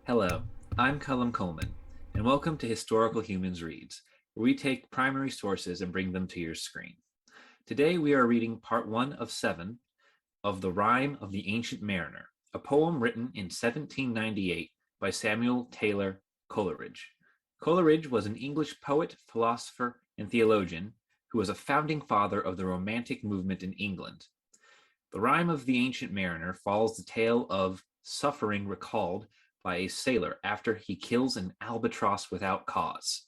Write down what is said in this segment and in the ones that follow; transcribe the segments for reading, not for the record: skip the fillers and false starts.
Hello, I'm Colum Coleman, and welcome to Historical Humans Reads, where we take primary sources and bring them to your screen. Today we are reading part 1 of 7 of The Rime of the Ancient Mariner, a poem written in 1798 by Samuel Taylor Coleridge. Coleridge was an English poet, philosopher, and theologian who was a founding father of the Romantic movement in England. The Rime of the Ancient Mariner follows the tale of suffering recalled by a sailor after he kills an albatross without cause.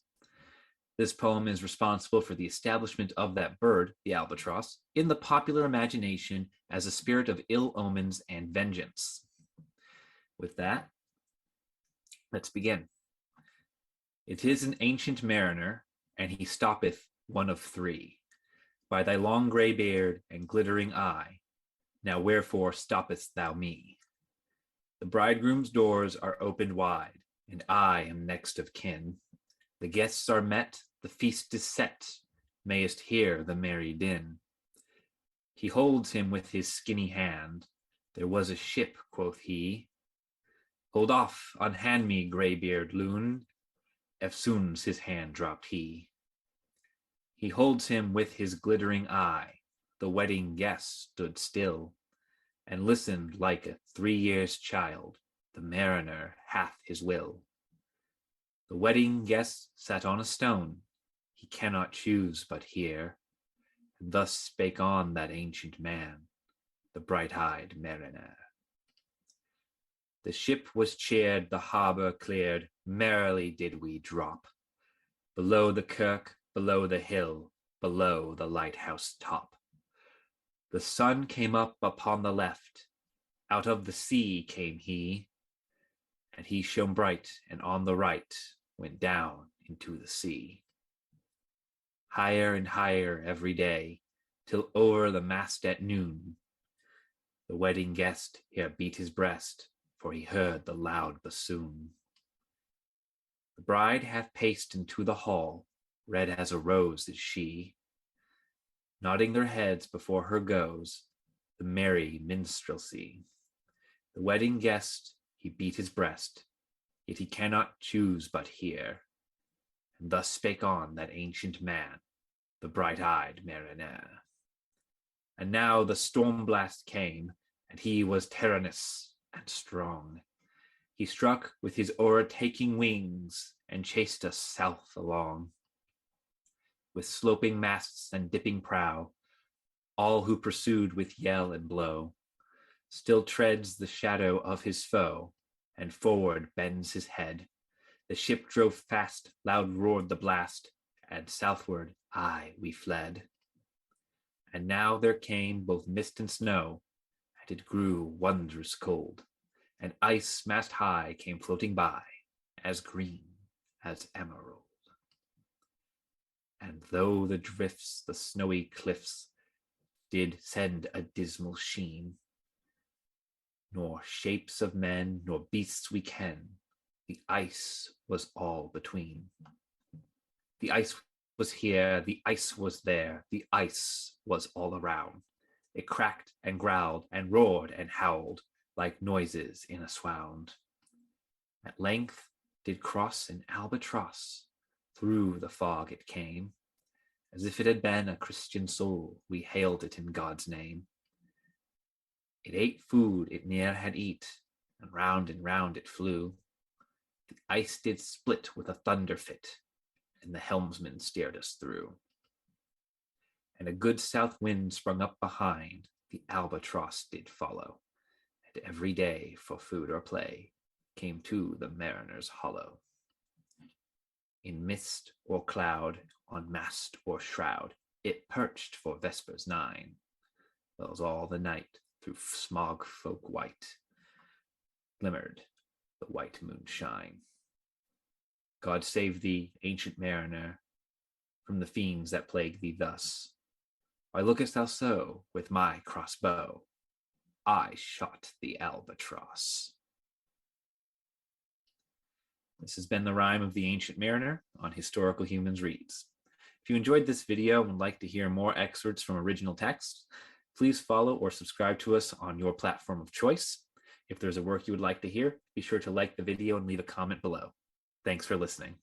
This poem is responsible for the establishment of that bird, the albatross, in the popular imagination as a spirit of ill omens and vengeance. With that, let's begin. It is an ancient mariner, and he stoppeth one of three. By thy long grey beard and glittering eye, now wherefore stoppest thou me? The bridegroom's doors are opened wide, and I am next of kin. The guests are met, the feast is set, mayest hear the merry din. He holds him with his skinny hand. There was a ship, quoth he. Hold off, unhand me, grey-beard loon. Eftsoons his hand dropped he. He holds him with his glittering eye. The wedding guest stood still, and listened like a 3 years' child. The mariner hath his will. The wedding guest sat on a stone. He cannot choose but hear. And thus spake on that ancient man, the bright-eyed mariner. The ship was cheered, the harbour cleared, merrily did we drop. Below the kirk, below the hill, below the lighthouse top. The sun came up upon the left, out of the sea came he, and he shone bright, and on the right went down into the sea. Higher and higher every day, till over the mast at noon, the wedding guest here beat his breast, for he heard the loud bassoon. The bride hath paced into the hall, red as a rose is she. Nodding their heads before her goes the merry minstrelsy. The wedding guest, he beat his breast, yet he cannot choose but hear. And thus spake on that ancient man, the bright-eyed mariner. And now the storm blast came, and he was tyrannous and strong. He struck with his o'ertaking wings, and chased us south along. With sloping masts and dipping prow, all who pursued with yell and blow, still treads the shadow of his foe, and forward bends his head. The ship drove fast, loud roared the blast, and southward, aye, we fled. And now there came both mist and snow, and it grew wondrous cold, and ice mast high came floating by, as green as emerald. And though the drifts, the snowy cliffs, did send a dismal sheen, nor shapes of men nor beasts we ken, the ice was all between. The ice was here, the ice was there, the ice was all around. It cracked and growled and roared and howled like noises in a swound. At length did cross an albatross, through the fog it came. As if it had been a Christian soul, we hailed it in God's name. It ate food it ne'er had eat, and round it flew. The ice did split with a thunder fit, and the helmsman steered us through. And a good south wind sprung up behind, the albatross did follow, and every day for food or play came to the mariner's hollow. In mist or cloud, on mast or shroud, it perched for vespers 9, whiles all the night through smog folk white glimmered the white moon shine. God save thee, ancient mariner, from the fiends that plague thee thus. Why lookest thou so? With my crossbow I shot the albatross. This has been the Rime of the Ancient Mariner on Historical Humans Reads. If you enjoyed this video and would like to hear more excerpts from original text, please follow or subscribe to us on your platform of choice. If there's a work you would like to hear, be sure to like the video and leave a comment below. Thanks for listening.